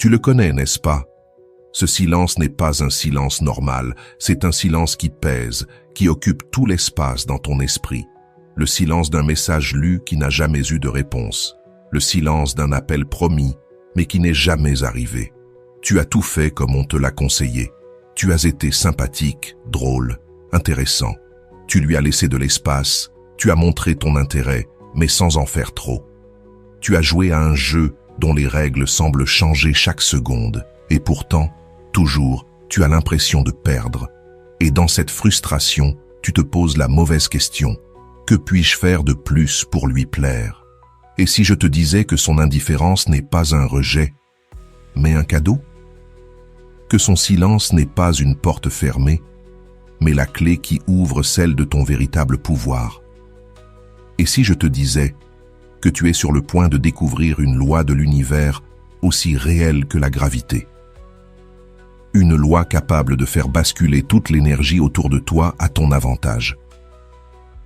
Tu le connais, n'est-ce pas? Ce silence n'est pas un silence normal, c'est un silence qui pèse, qui occupe tout l'espace dans ton esprit. Le silence d'un message lu qui n'a jamais eu de réponse. Le silence d'un appel promis, mais qui n'est jamais arrivé. Tu as tout fait comme on te l'a conseillé. Tu as été sympathique, drôle, intéressant. Tu lui as laissé de l'espace, tu as montré ton intérêt, mais sans en faire trop. Tu as joué à un jeu dont les règles semblent changer chaque seconde, et pourtant, toujours, tu as l'impression de perdre. Et dans cette frustration, tu te poses la mauvaise question. Que puis-je faire de plus pour lui plaire? Et si je te disais que son indifférence n'est pas un rejet, mais un cadeau? Que son silence n'est pas une porte fermée, mais la clé qui ouvre celle de ton véritable pouvoir? Et si je te disais que tu es sur le point de découvrir une loi de l'univers aussi réelle que la gravité? Une loi capable de faire basculer toute l'énergie autour de toi à ton avantage.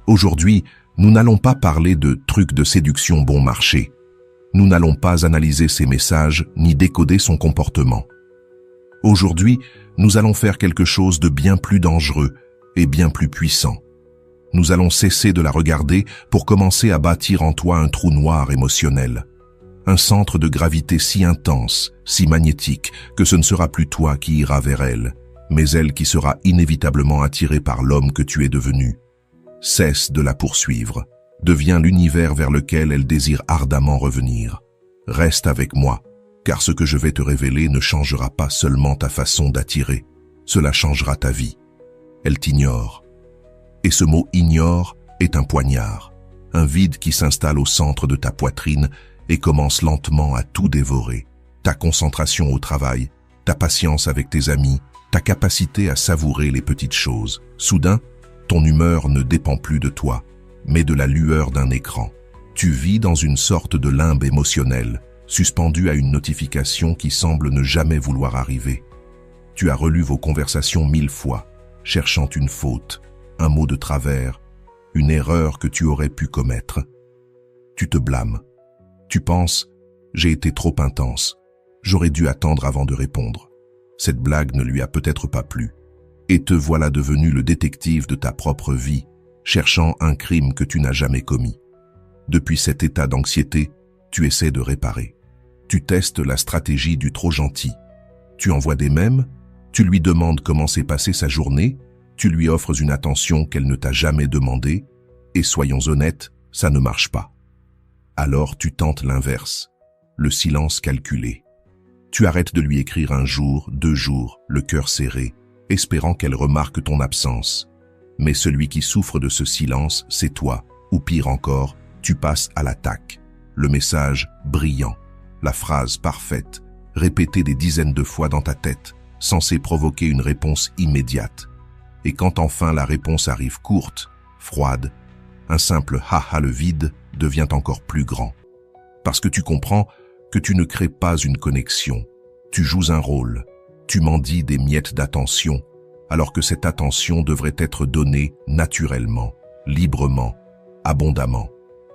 Aujourd'hui, nous n'allons pas parler de trucs de séduction bon marché. Nous n'allons pas analyser ses messages ni décoder son comportement. Aujourd'hui, nous allons faire quelque chose de bien plus dangereux et bien plus puissant. Nous allons cesser de la regarder pour commencer à bâtir en toi un trou noir émotionnel. Un centre de gravité si intense, si magnétique, que ce ne sera plus toi qui ira vers elle, mais elle qui sera inévitablement attirée par l'homme que tu es devenu. Cesse de la poursuivre. Deviens l'univers vers lequel elle désire ardemment revenir. Reste avec moi, car ce que je vais te révéler ne changera pas seulement ta façon d'attirer, cela changera ta vie. Elle t'ignore. Et ce mot « ignore » est un poignard, un vide qui s'installe au centre de ta poitrine et commence lentement à tout dévorer. Ta concentration au travail, ta patience avec tes amis, ta capacité à savourer les petites choses. Soudain, ton humeur ne dépend plus de toi, mais de la lueur d'un écran. Tu vis dans une sorte de limbe émotionnel, suspendu à une notification qui semble ne jamais vouloir arriver. Tu as relu vos conversations 1000 fois, cherchant une faute, un mot de travers, une erreur que tu aurais pu commettre. Tu te blâmes. Tu penses « j'ai été trop intense, j'aurais dû attendre avant de répondre ». Cette blague ne lui a peut-être pas plu. Et te voilà devenu le détective de ta propre vie, cherchant un crime que tu n'as jamais commis. Depuis cet état d'anxiété, tu essaies de réparer. Tu testes la stratégie du trop gentil. Tu envoies des mèmes, tu lui demandes comment s'est passée sa journée, tu lui offres une attention qu'elle ne t'a jamais demandée, et soyons honnêtes, ça ne marche pas. Alors tu tentes l'inverse, le silence calculé. Tu arrêtes de lui écrire 1 jour, 2 jours, le cœur serré, espérant qu'elle remarque ton absence. Mais celui qui souffre de ce silence, c'est toi, ou pire encore, tu passes à l'attaque. Le message brillant, la phrase parfaite, répétée des dizaines de fois dans ta tête, censée provoquer une réponse immédiate. Et quand enfin la réponse arrive courte, froide, un simple « ha-ha » le vide devient encore plus grand. Parce que tu comprends que tu ne crées pas une connexion, tu joues un rôle, tu mendies des miettes d'attention, alors que cette attention devrait être donnée naturellement, librement, abondamment.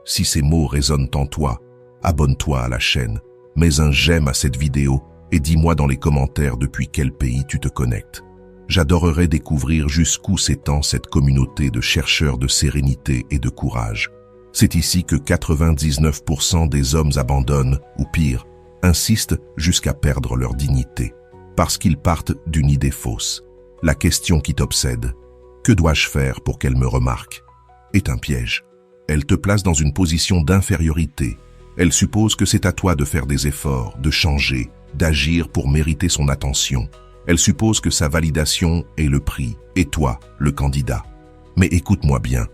Si ces mots résonnent en toi, abonne-toi à la chaîne, mets un j'aime à cette vidéo et dis-moi dans les commentaires depuis quel pays tu te connectes. J'adorerais découvrir jusqu'où s'étend cette communauté de chercheurs de sérénité et de courage. C'est ici que 99% des hommes abandonnent, ou pire, insistent jusqu'à perdre leur dignité. Parce qu'ils partent d'une idée fausse. La question qui t'obsède, « Que dois-je faire pour qu'elle me remarque ?» est un piège. Elle te place dans une position d'infériorité. Elle suppose que c'est à toi de faire des efforts, de changer, d'agir pour mériter son attention. Elle suppose que sa validation est le prix, et toi, le candidat. Mais écoute-moi bien,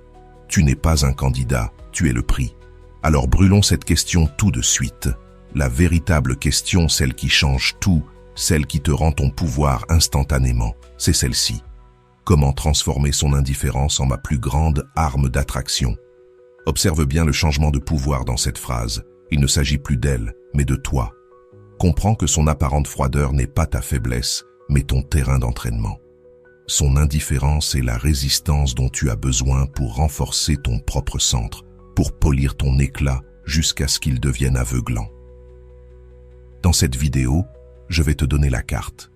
tu n'es pas un candidat, tu es le prix. Alors brûlons cette question tout de suite. La véritable question, celle qui change tout, celle qui te rend ton pouvoir instantanément, c'est celle-ci. Comment transformer son indifférence en ma plus grande arme d'attraction? Observe bien le changement de pouvoir dans cette phrase. Il ne s'agit plus d'elle, mais de toi. Comprends que son apparente froideur n'est pas ta faiblesse, mais ton terrain d'entraînement. Son indifférence est la résistance dont tu as besoin pour renforcer ton propre centre, pour polir ton éclat jusqu'à ce qu'il devienne aveuglant. Dans cette vidéo, je vais te donner la carte.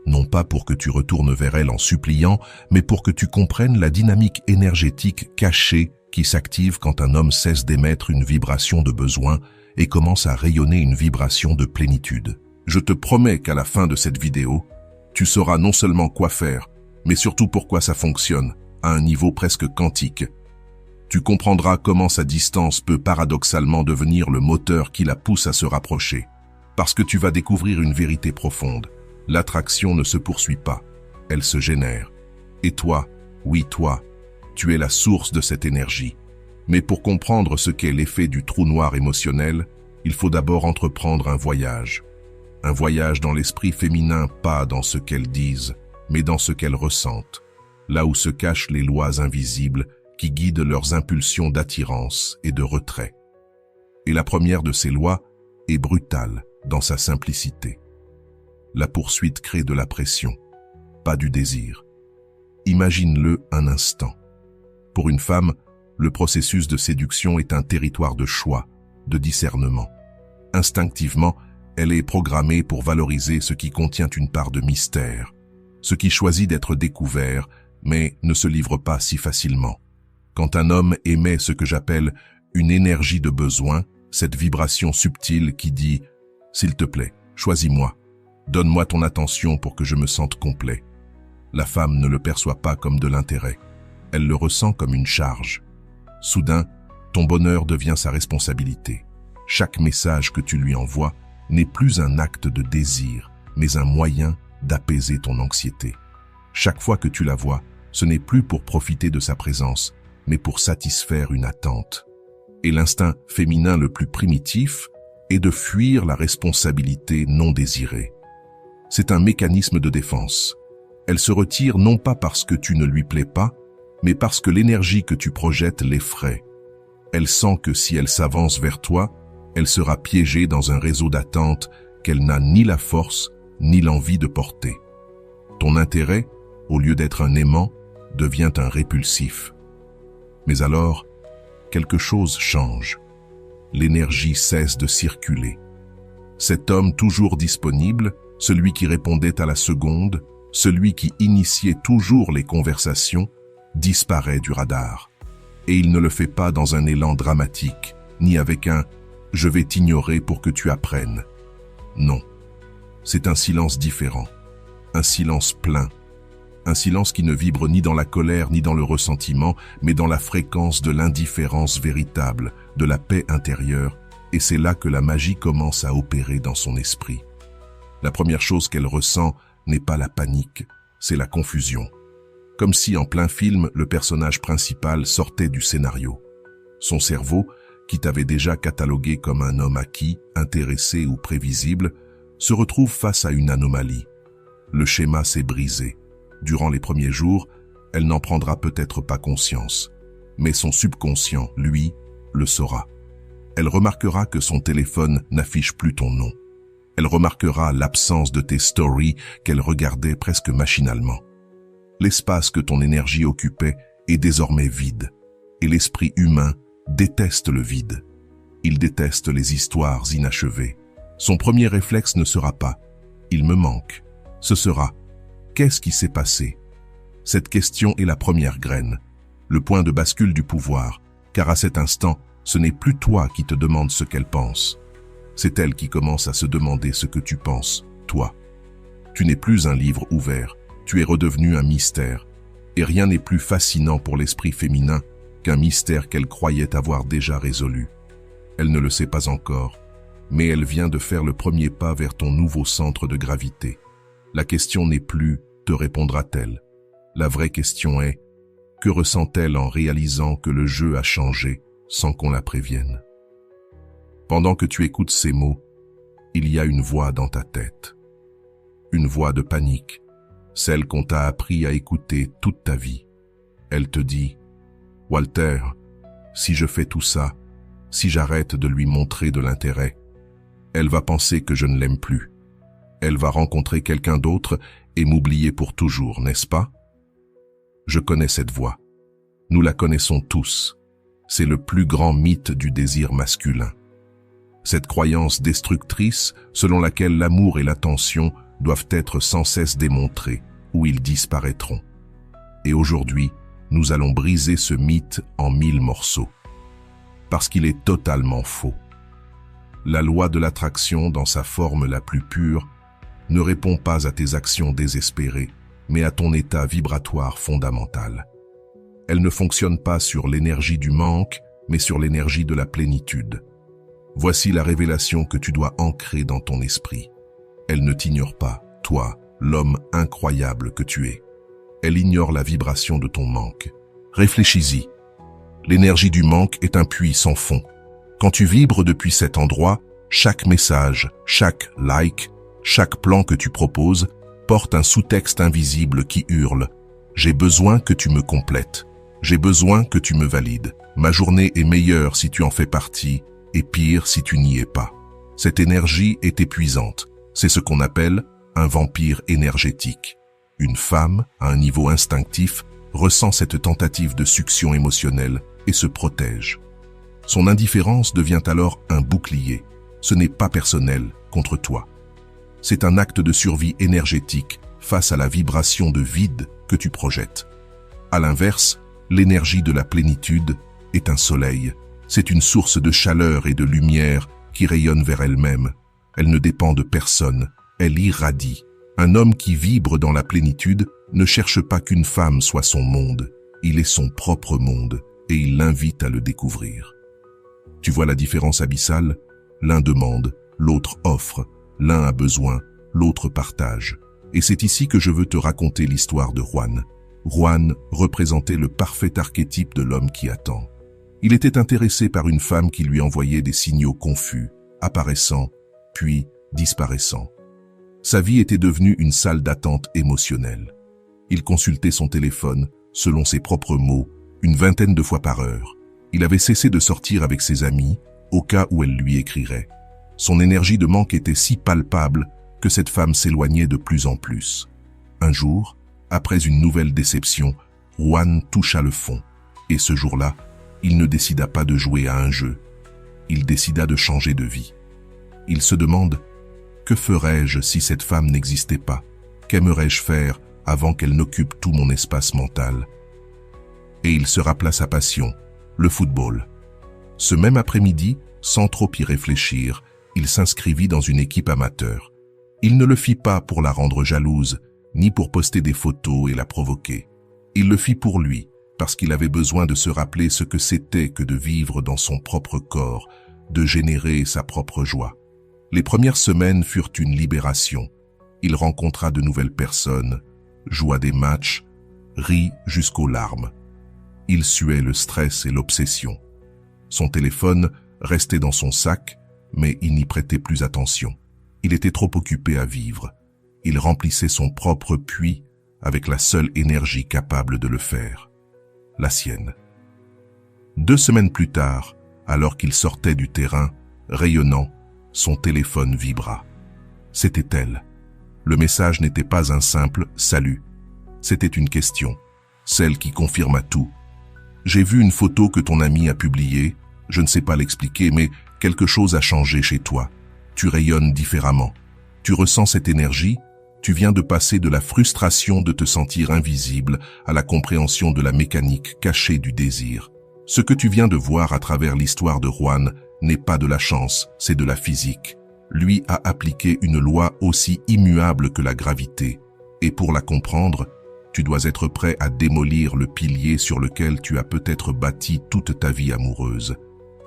Non pas pour que tu retournes vers elle en suppliant, mais pour que tu comprennes la dynamique énergétique cachée qui s'active quand un homme cesse d'émettre une vibration de besoin et commence à rayonner une vibration de plénitude. Je te promets qu'à la fin de cette vidéo, tu sauras non seulement quoi faire, mais surtout pourquoi ça fonctionne, à un niveau presque quantique. Tu comprendras comment sa distance peut paradoxalement devenir le moteur qui la pousse à se rapprocher. Parce que tu vas découvrir une vérité profonde. L'attraction ne se poursuit pas, elle se génère. Et toi, oui toi, tu es la source de cette énergie. Mais pour comprendre ce qu'est l'effet du trou noir émotionnel, il faut d'abord entreprendre un voyage. Un voyage dans l'esprit féminin, pas dans ce qu'elles disent, mais dans ce qu'elles ressentent. Là où se cachent les lois invisibles qui guident leurs impulsions d'attirance et de retrait. Et la première de ces lois est brutale dans sa simplicité. La poursuite crée de la pression, pas du désir. Imagine-le un instant. Pour une femme, le processus de séduction est un territoire de choix, de discernement. Instinctivement, elle est programmée pour valoriser ce qui contient une part de mystère, ce qui choisit d'être découvert, mais ne se livre pas si facilement. Quand un homme émet ce que j'appelle une énergie de besoin, cette vibration subtile qui dit « S'il te plaît, choisis-moi, donne-moi ton attention pour que je me sente complet », la femme ne le perçoit pas comme de l'intérêt, elle le ressent comme une charge. Soudain, ton bonheur devient sa responsabilité. Chaque message que tu lui envoies n'est plus un acte de désir, mais un moyen d'apaiser ton anxiété. Chaque fois que tu la vois, ce n'est plus pour profiter de sa présence, mais pour satisfaire une attente. Et l'instinct féminin le plus primitif est de fuir la responsabilité non désirée. C'est un mécanisme de défense. Elle se retire non pas parce que tu ne lui plais pas, mais parce que l'énergie que tu projettes l'effraie. Elle sent que si elle s'avance vers toi, elle sera piégée dans un réseau d'attente qu'elle n'a ni la force ni l'envie de porter. Ton intérêt, au lieu d'être un aimant, devient un répulsif. Mais alors, quelque chose change. L'énergie cesse de circuler. Cet homme toujours disponible, celui qui répondait à la seconde, celui qui initiait toujours les conversations, disparaît du radar. Et il ne le fait pas dans un élan dramatique, ni avec un « je vais t'ignorer pour que tu apprennes ». Non, c'est un silence différent, un silence plein, un silence qui ne vibre ni dans la colère ni dans le ressentiment, mais dans la fréquence de l'indifférence véritable, de la paix intérieure, et c'est là que la magie commence à opérer dans son esprit. La première chose qu'elle ressent n'est pas la panique, c'est la confusion. Comme si en plein film, le personnage principal sortait du scénario. Son cerveau, qui t'avait déjà catalogué comme un homme acquis, intéressé ou prévisible, se retrouve face à une anomalie. Le schéma s'est brisé. Durant les premiers jours, elle n'en prendra peut-être pas conscience. Mais son subconscient, lui, le saura. Elle remarquera que son téléphone n'affiche plus ton nom. Elle remarquera l'absence de tes stories qu'elle regardait presque machinalement. L'espace que ton énergie occupait est désormais vide, et l'esprit humain déteste le vide. Il déteste les histoires inachevées. Son premier réflexe ne sera pas « il me manque ». Ce sera « qu'est-ce qui s'est passé ?» Cette question est la première graine, le point de bascule du pouvoir, car à cet instant, ce n'est plus toi qui te demande ce qu'elle pense. C'est elle qui commence à se demander ce que tu penses, toi. Tu n'es plus un livre ouvert, tu es redevenu un mystère, et rien n'est plus fascinant pour l'esprit féminin qu'un mystère qu'elle croyait avoir déjà résolu. Elle ne le sait pas encore, mais elle vient de faire le premier pas vers ton nouveau centre de gravité. La question n'est plus « te répondra-t-elle ?» La vraie question est « que ressent-elle en réalisant que le jeu a changé sans qu'on la prévienne ?» Pendant que tu écoutes ces mots, il y a une voix dans ta tête. Une voix de panique, celle qu'on t'a appris à écouter toute ta vie. Elle te dit « Walter, si je fais tout ça, si j'arrête de lui montrer de l'intérêt, elle va penser que je ne l'aime plus. Elle va rencontrer quelqu'un d'autre et m'oublier pour toujours, n'est-ce pas ?» Je connais cette voix. Nous la connaissons tous. C'est le plus grand mythe du désir masculin. Cette croyance destructrice selon laquelle l'amour et l'attention doivent être sans cesse démontrés ou ils disparaîtront. Et aujourd'hui, nous allons briser ce mythe en 1000 morceaux. Parce qu'il est totalement faux. La loi de l'attraction, dans sa forme la plus pure, ne répond pas à tes actions désespérées, mais à ton état vibratoire fondamental. Elle ne fonctionne pas sur l'énergie du manque, mais sur l'énergie de la plénitude. Voici la révélation que tu dois ancrer dans ton esprit. Elle ne t'ignore pas, toi, l'homme incroyable que tu es. Elle ignore la vibration de ton manque. Réfléchis-y. L'énergie du manque est un puits sans fond. Quand tu vibres depuis cet endroit, chaque message, chaque like, chaque plan que tu proposes porte un sous-texte invisible qui hurle « J'ai besoin que tu me complètes. J'ai besoin que tu me valides. Ma journée est meilleure si tu en fais partie et pire si tu n'y es pas. » Cette énergie est épuisante. C'est ce qu'on appelle un vampire énergétique. Une femme, à un niveau instinctif, ressent cette tentative de succion émotionnelle et se protège. Son indifférence devient alors un bouclier. Ce n'est pas personnel contre toi. C'est un acte de survie énergétique face à la vibration de vide que tu projettes. À l'inverse, l'énergie de la plénitude est un soleil. C'est une source de chaleur et de lumière qui rayonne vers elle-même. Elle ne dépend de personne, elle irradie. Un homme qui vibre dans la plénitude ne cherche pas qu'une femme soit son monde. Il est son propre monde et il l'invite à le découvrir. Tu vois la différence abyssale? L'un demande, l'autre offre. L'un a besoin, l'autre partage. Et c'est ici que je veux te raconter l'histoire de Juan. Juan représentait le parfait archétype de l'homme qui attend. Il était intéressé par une femme qui lui envoyait des signaux confus, apparaissant, puis disparaissant. Sa vie était devenue une salle d'attente émotionnelle. Il consultait son téléphone, selon ses propres mots, une vingtaine de fois par heure. Il avait cessé de sortir avec ses amis, au cas où elle lui écrirait. Son énergie de manque était si palpable que cette femme s'éloignait de plus en plus. Un jour, après une nouvelle déception, Juan toucha le fond. Et ce jour-là, il ne décida pas de jouer à un jeu. Il décida de changer de vie. Il se demande « Que ferais-je si cette femme n'existait pas? Qu'aimerais-je faire avant qu'elle n'occupe tout mon espace mental ?» Et il se rappela sa passion, le football. Ce même après-midi, sans trop y réfléchir, il s'inscrivit dans une équipe amateur. Il ne le fit pas pour la rendre jalouse, ni pour poster des photos et la provoquer. Il le fit pour lui, parce qu'il avait besoin de se rappeler ce que c'était que de vivre dans son propre corps, de générer sa propre joie. Les premières semaines furent une libération. Il rencontra de nouvelles personnes, joua des matchs, rit jusqu'aux larmes. Il suait le stress et l'obsession. Son téléphone restait dans son sac, mais il n'y prêtait plus attention. Il était trop occupé à vivre. Il remplissait son propre puits avec la seule énergie capable de le faire, la sienne. 2 semaines plus tard, alors qu'il sortait du terrain, rayonnant, son téléphone vibra. C'était elle. Le message n'était pas un simple « salut ». C'était une question, celle qui confirma tout. « J'ai vu une photo que ton ami a publiée, je ne sais pas l'expliquer, mais quelque chose a changé chez toi. Tu rayonnes différemment. Tu ressens cette énergie, tu viens de passer de la frustration de te sentir invisible à la compréhension de la mécanique cachée du désir. Ce que tu viens de voir à travers l'histoire de Juan n'est pas de la chance, c'est de la physique. Lui a appliqué une loi aussi immuable que la gravité. Et pour la comprendre, tu dois être prêt à démolir le pilier sur lequel tu as peut-être bâti toute ta vie amoureuse.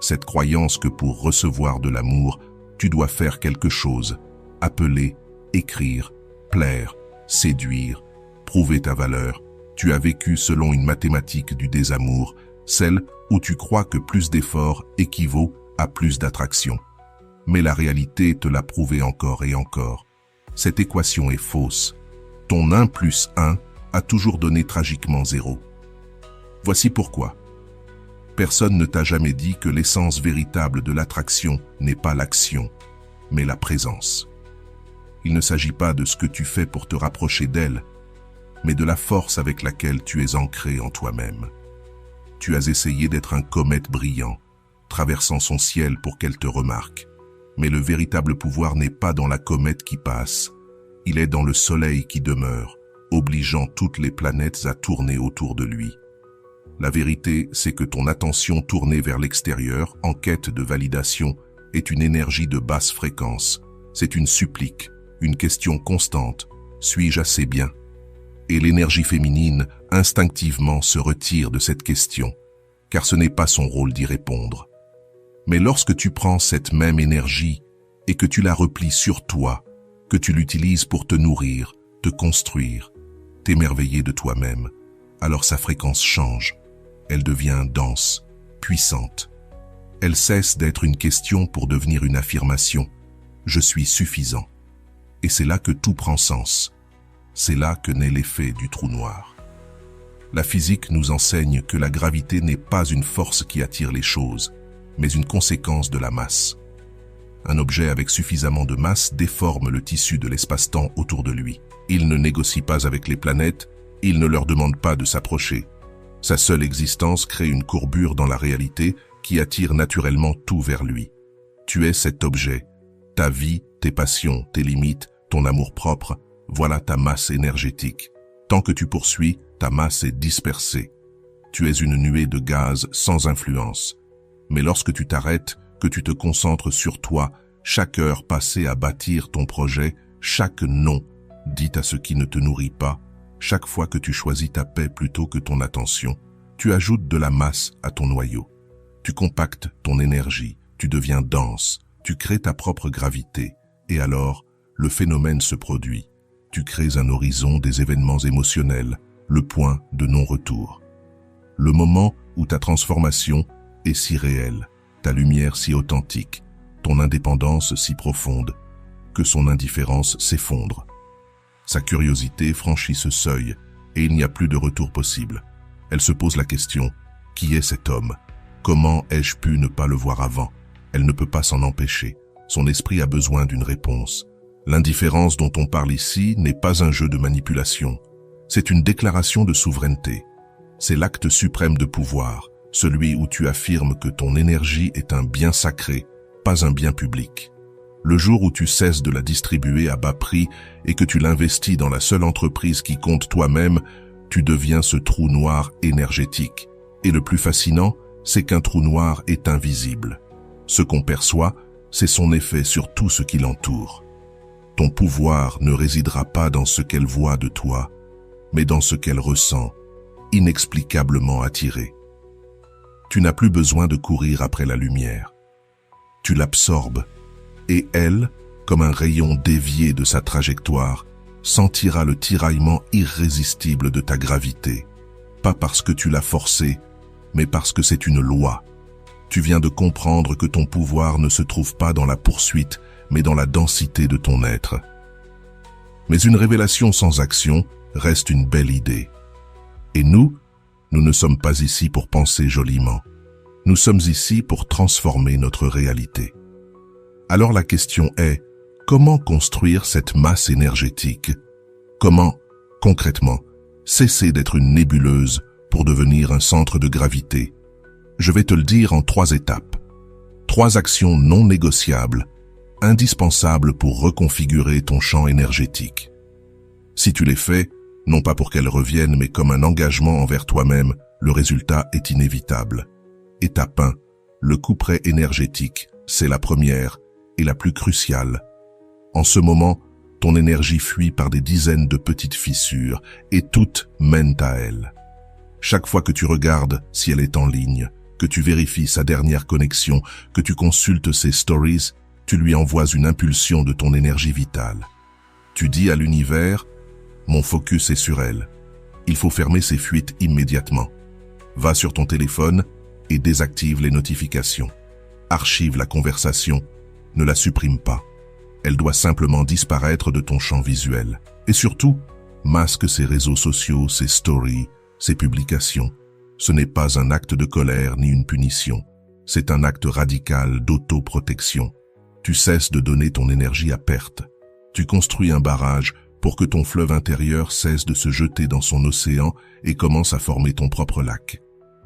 Cette croyance que pour recevoir de l'amour, tu dois faire quelque chose, appeler, écrire, plaire, séduire, prouver ta valeur. Tu as vécu selon une mathématique du désamour, celle où tu crois que plus d'efforts équivaut à plus d'attraction. Mais la réalité te l'a prouvé encore et encore. Cette équation est fausse. Ton 1 plus 1 a toujours donné tragiquement 0. Voici pourquoi. Personne ne t'a jamais dit que l'essence véritable de l'attraction n'est pas l'action, mais la présence. Il ne s'agit pas de ce que tu fais pour te rapprocher d'elle, mais de la force avec laquelle tu es ancré en toi-même. Tu as essayé d'être un comète brillant, traversant son ciel pour qu'elle te remarque. Mais le véritable pouvoir n'est pas dans la comète qui passe, il est dans le soleil qui demeure, obligeant toutes les planètes à tourner autour de lui. La vérité, c'est que ton attention tournée vers l'extérieur, en quête de validation, est une énergie de basse fréquence. C'est une supplique, une question constante. Suis-je assez bien? Et l'énergie féminine, instinctivement, se retire de cette question, car ce n'est pas son rôle d'y répondre. Mais lorsque tu prends cette même énergie et que tu la replies sur toi, que tu l'utilises pour te nourrir, te construire, t'émerveiller de toi-même, alors sa fréquence change. Elle devient dense, puissante. Elle cesse d'être une question pour devenir une affirmation. Je suis suffisant. Et c'est là que tout prend sens. C'est là que naît l'effet du trou noir. La physique nous enseigne que la gravité n'est pas une force qui attire les choses, mais une conséquence de la masse. Un objet avec suffisamment de masse déforme le tissu de l'espace-temps autour de lui. Il ne négocie pas avec les planètes, il ne leur demande pas de s'approcher. Sa seule existence crée une courbure dans la réalité qui attire naturellement tout vers lui. Tu es cet objet. Ta vie, tes passions, tes limites, ton amour-propre, voilà ta masse énergétique. Tant que tu poursuis, ta masse est dispersée. Tu es une nuée de gaz sans influence. Mais lorsque tu t'arrêtes, que tu te concentres sur toi, chaque heure passée à bâtir ton projet, chaque non dit à ce qui ne te nourrit pas, chaque fois que tu choisis ta paix plutôt que ton attention, tu ajoutes de la masse à ton noyau. Tu compactes ton énergie, tu deviens dense, tu crées ta propre gravité, et alors, le phénomène se produit. Tu crées un horizon des événements émotionnels, le point de non-retour. Le moment où ta transformation est si réelle, ta lumière si authentique, ton indépendance si profonde, que son indifférence s'effondre. Sa curiosité franchit ce seuil et il n'y a plus de retour possible. Elle se pose la question, qui est cet homme? Comment ai-je pu ne pas le voir avant? Elle ne peut pas s'en empêcher. Son esprit a besoin d'une réponse. L'indifférence dont on parle ici n'est pas un jeu de manipulation. C'est une déclaration de souveraineté. C'est l'acte suprême de pouvoir, celui où tu affirmes que ton énergie est un bien sacré, pas un bien public. Le jour où tu cesses de la distribuer à bas prix et que tu l'investis dans la seule entreprise qui compte toi-même, tu deviens ce trou noir énergétique. Et le plus fascinant, c'est qu'un trou noir est invisible. Ce qu'on perçoit, c'est son effet sur tout ce qui l'entoure. Ton pouvoir ne résidera pas dans ce qu'elle voit de toi, mais dans ce qu'elle ressent, inexplicablement attirée. Tu n'as plus besoin de courir après la lumière. Tu l'absorbes. Et elle, comme un rayon dévié de sa trajectoire, sentira le tiraillement irrésistible de ta gravité. Pas parce que tu l'as forcé, mais parce que c'est une loi. Tu viens de comprendre que ton pouvoir ne se trouve pas dans la poursuite, mais dans la densité de ton être. Mais une révélation sans action reste une belle idée. Et nous ne sommes pas ici pour penser joliment. Nous sommes ici pour transformer notre réalité. Alors la question est, comment construire cette masse énergétique? Comment, concrètement, cesser d'être une nébuleuse pour devenir un centre de gravité? Je vais te le dire en 3 étapes. 3 actions non négociables, indispensables pour reconfigurer ton champ énergétique. Si tu les fais, non pas pour qu'elles reviennent, mais comme un engagement envers toi-même, le résultat est inévitable. Étape 1. Le couperet énergétique, c'est la première et la plus cruciale. En ce moment, ton énergie fuit par des dizaines de petites fissures et toutes mènent à elle. Chaque fois que tu regardes si elle est en ligne, que tu vérifies sa dernière connexion, que tu consultes ses stories, tu lui envoies une impulsion de ton énergie vitale. Tu dis à l'univers, mon focus est sur elle. Il faut fermer ces fuites immédiatement. Va sur ton téléphone et désactive les notifications. Archive la conversation. Ne la supprime pas. Elle doit simplement disparaître de ton champ visuel. Et surtout, masque ses réseaux sociaux, ses stories, ses publications. Ce n'est pas un acte de colère ni une punition. C'est un acte radical d'autoprotection. Tu cesses de donner ton énergie à perte. Tu construis un barrage pour que ton fleuve intérieur cesse de se jeter dans son océan et commence à former ton propre lac.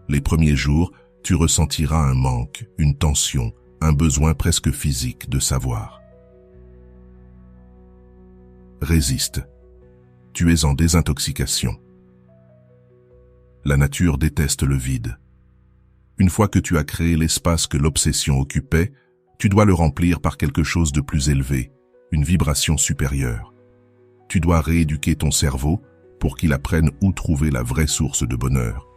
Les premiers jours, tu ressentiras un manque, une tension, un besoin presque physique de savoir. Résiste. Tu es en désintoxication. La nature déteste le vide. Une fois que tu as créé l'espace que l'obsession occupait, tu dois le remplir par quelque chose de plus élevé, une vibration supérieure. Tu dois rééduquer ton cerveau pour qu'il apprenne où trouver la vraie source de bonheur.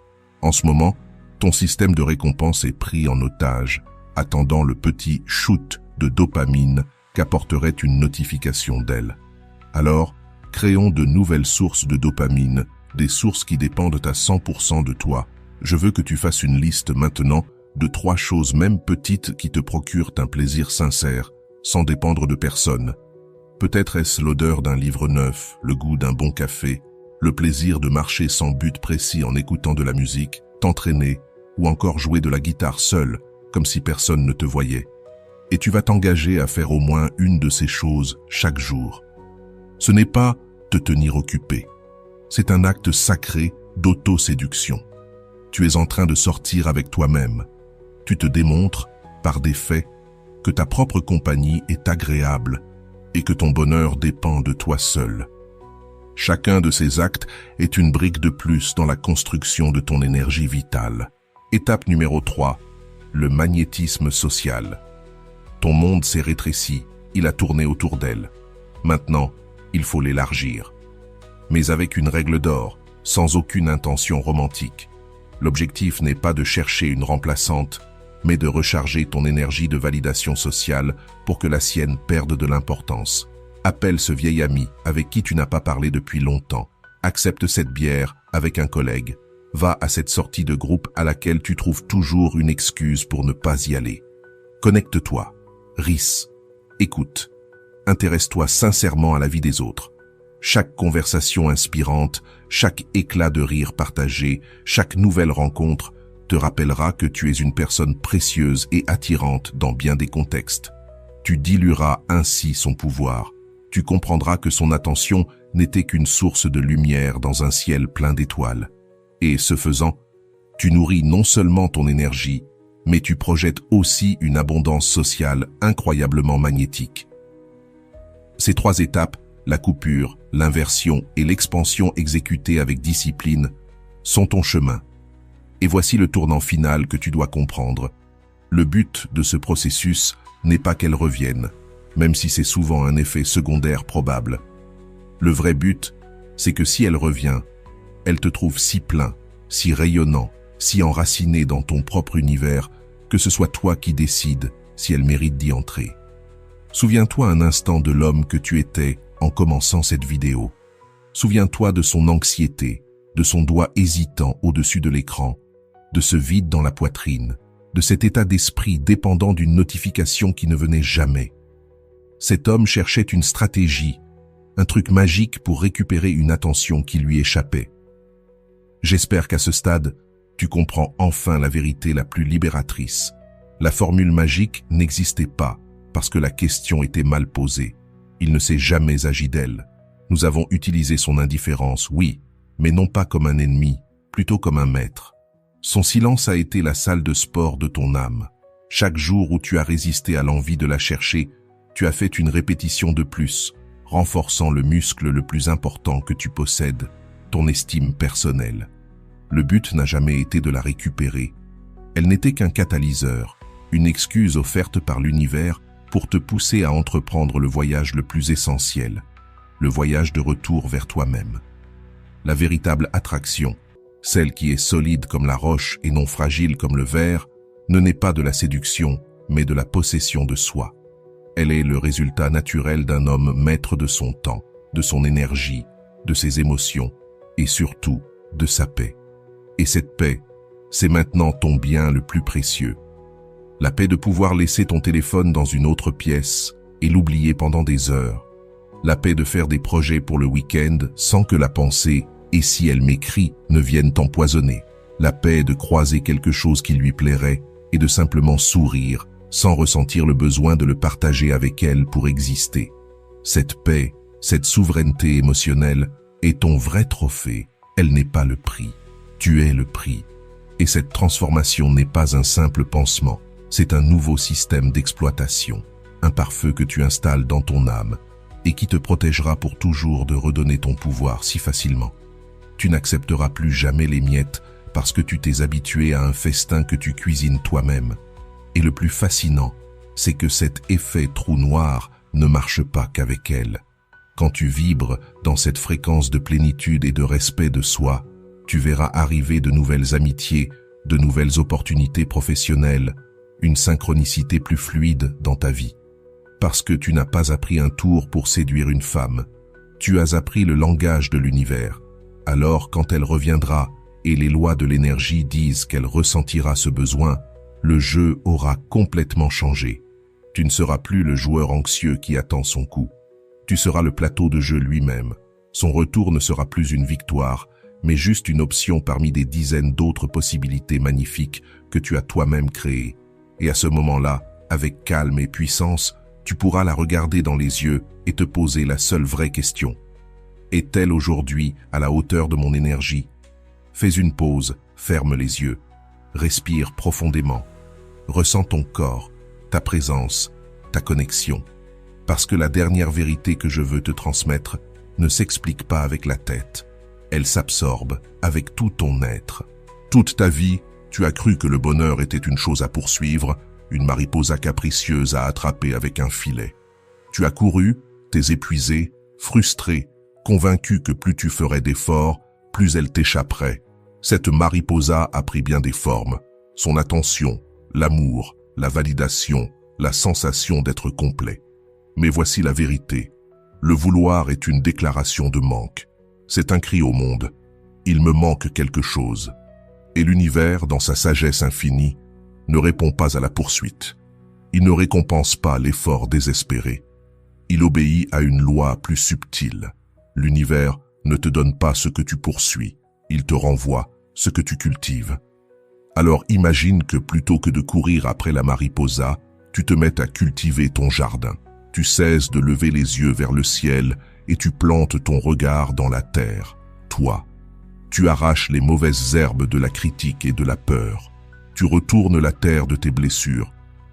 En ce moment, ton système de récompense est pris en otage, attendant le petit shoot de dopamine qu'apporterait une notification d'elle. Alors, créons de nouvelles sources de dopamine, des sources qui dépendent à 100% de toi. Je veux que tu fasses une liste maintenant de 3 choses même petites qui te procurent un plaisir sincère, sans dépendre de personne. Peut-être est-ce l'odeur d'un livre neuf, le goût d'un bon café, le plaisir de marcher sans but précis en écoutant de la musique, t'entraîner ou encore jouer de la guitare seul, comme si personne ne te voyait. Et tu vas t'engager à faire au moins une de ces choses chaque jour. Ce n'est pas te tenir occupé. C'est un acte sacré d'autoséduction. Tu es en train de sortir avec toi-même. Tu te démontres, par des faits, que ta propre compagnie est agréable et que ton bonheur dépend de toi seul. Chacun de ces actes est une brique de plus dans la construction de ton énergie vitale. Étape numéro 3, le magnétisme social. Ton monde s'est rétréci, il a tourné autour d'elle. Maintenant, il faut l'élargir. Mais avec une règle d'or, sans aucune intention romantique. L'objectif n'est pas de chercher une remplaçante, mais de recharger ton énergie de validation sociale pour que la sienne perde de l'importance. Appelle ce vieil ami avec qui tu n'as pas parlé depuis longtemps. Accepte cette bière avec un collègue. Va à cette sortie de groupe à laquelle tu trouves toujours une excuse pour ne pas y aller. Connecte-toi. Ris. Écoute. Intéresse-toi sincèrement à la vie des autres. Chaque conversation inspirante, chaque éclat de rire partagé, chaque nouvelle rencontre te rappellera que tu es une personne précieuse et attirante dans bien des contextes. Tu dilueras ainsi son pouvoir. Tu comprendras que son attention n'était qu'une source de lumière dans un ciel plein d'étoiles. Et ce faisant, tu nourris non seulement ton énergie, mais tu projettes aussi une abondance sociale incroyablement magnétique. Ces 3 étapes, la coupure, l'inversion et l'expansion exécutée avec discipline, sont ton chemin. Et voici le tournant final que tu dois comprendre. Le but de ce processus n'est pas qu'elle revienne, même si c'est souvent un effet secondaire probable. Le vrai but, c'est que si elle revient, elle te trouve si plein, si rayonnant, si enraciné dans ton propre univers, que ce soit toi qui décides si elle mérite d'y entrer. Souviens-toi un instant de l'homme que tu étais en commençant cette vidéo. Souviens-toi de son anxiété, de son doigt hésitant au-dessus de l'écran, de ce vide dans la poitrine, de cet état d'esprit dépendant d'une notification qui ne venait jamais. Cet homme cherchait une stratégie, un truc magique pour récupérer une attention qui lui échappait. J'espère qu'à ce stade, tu comprends enfin la vérité la plus libératrice. La formule magique n'existait pas parce que la question était mal posée. Il ne s'est jamais agi d'elle. Nous avons utilisé son indifférence, oui, mais non pas comme un ennemi, plutôt comme un maître. Son silence a été la salle de sport de ton âme. Chaque jour où tu as résisté à l'envie de la chercher, tu as fait une répétition de plus, renforçant le muscle le plus important que tu possèdes, ton estime personnelle. Le but n'a jamais été de la récupérer. Elle n'était qu'un catalyseur, une excuse offerte par l'univers pour te pousser à entreprendre le voyage le plus essentiel, le voyage de retour vers toi-même. La véritable attraction, celle qui est solide comme la roche et non fragile comme le verre, ne naît pas de la séduction, mais de la possession de soi. Elle est le résultat naturel d'un homme maître de son temps, de son énergie, de ses émotions et surtout de sa paix. Et cette paix, c'est maintenant ton bien le plus précieux. La paix de pouvoir laisser ton téléphone dans une autre pièce et l'oublier pendant des heures. La paix de faire des projets pour le week-end sans que la pensée « et si elle m'écrit » ne vienne t'empoisonner. La paix de croiser quelque chose qui lui plairait et de simplement sourire sans ressentir le besoin de le partager avec elle pour exister. Cette paix, cette souveraineté émotionnelle est ton vrai trophée. Elle n'est pas le prix. Tu es le prix. Et cette transformation n'est pas un simple pansement. C'est un nouveau système d'exploitation, un pare-feu que tu installes dans ton âme et qui te protégera pour toujours de redonner ton pouvoir si facilement. Tu n'accepteras plus jamais les miettes parce que tu t'es habitué à un festin que tu cuisines toi-même. Et le plus fascinant, c'est que cet effet trou noir ne marche pas qu'avec elle. Quand tu vibres dans cette fréquence de plénitude et de respect de soi, tu verras arriver de nouvelles amitiés, de nouvelles opportunités professionnelles, une synchronicité plus fluide dans ta vie. Parce que tu n'as pas appris un tour pour séduire une femme, tu as appris le langage de l'univers. Alors quand elle reviendra et les lois de l'énergie disent qu'elle ressentira ce besoin, le jeu aura complètement changé. Tu ne seras plus le joueur anxieux qui attend son coup. Tu seras le plateau de jeu lui-même. Son retour ne sera plus une victoire, mais juste une option parmi des dizaines d'autres possibilités magnifiques que tu as toi-même créées. Et à ce moment-là, avec calme et puissance, tu pourras la regarder dans les yeux et te poser la seule vraie question. Est-elle aujourd'hui à la hauteur de mon énergie? Fais une pause, ferme les yeux, respire profondément, ressens ton corps, ta présence, ta connexion. Parce que la dernière vérité que je veux te transmettre ne s'explique pas avec la tête. Elle s'absorbe avec tout ton être. Toute ta vie, tu as cru que le bonheur était une chose à poursuivre, une mariposa capricieuse à attraper avec un filet. Tu as couru, t'es épuisé, frustré, convaincu que plus tu ferais d'efforts, plus elle t'échapperait. Cette mariposa a pris bien des formes. Son attention, l'amour, la validation, la sensation d'être complet. Mais voici la vérité. Le vouloir est une déclaration de manque. C'est un cri au monde. Il me manque quelque chose. Et l'univers, dans sa sagesse infinie, ne répond pas à la poursuite. Il ne récompense pas l'effort désespéré. Il obéit à une loi plus subtile. L'univers ne te donne pas ce que tu poursuis. Il te renvoie ce que tu cultives. Alors imagine que plutôt que de courir après la mariposa, tu te mettes à cultiver ton jardin. Tu cesses de lever les yeux vers le ciel et tu plantes ton regard dans la terre, toi. Tu arraches les mauvaises herbes de la critique et de la peur. Tu retournes la terre de tes blessures.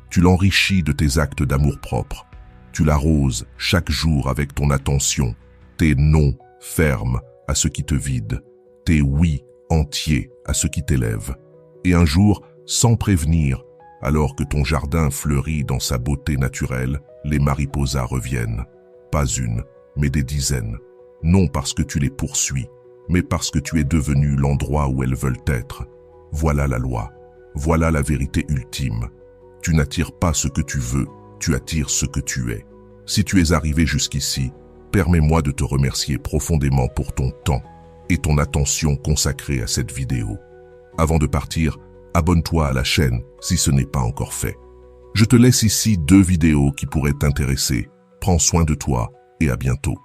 Tu l'enrichis de tes actes d'amour-propre. Tu l'arroses chaque jour avec ton attention, tes non fermes à ce qui te vide, tes oui entiers à ce qui t'élève. Et un jour, sans prévenir, alors que ton jardin fleurit dans sa beauté naturelle, les mariposas reviennent. Pas une, mais des dizaines. Non parce que tu les poursuis, mais parce que tu es devenu l'endroit où elles veulent être. Voilà la loi. Voilà la vérité ultime. Tu n'attires pas ce que tu veux, tu attires ce que tu es. Si tu es arrivé jusqu'ici, permets-moi de te remercier profondément pour ton temps et ton attention consacrée à cette vidéo. Avant de partir, abonne-toi à la chaîne si ce n'est pas encore fait. Je te laisse ici 2 vidéos qui pourraient t'intéresser. Prends soin de toi et à bientôt.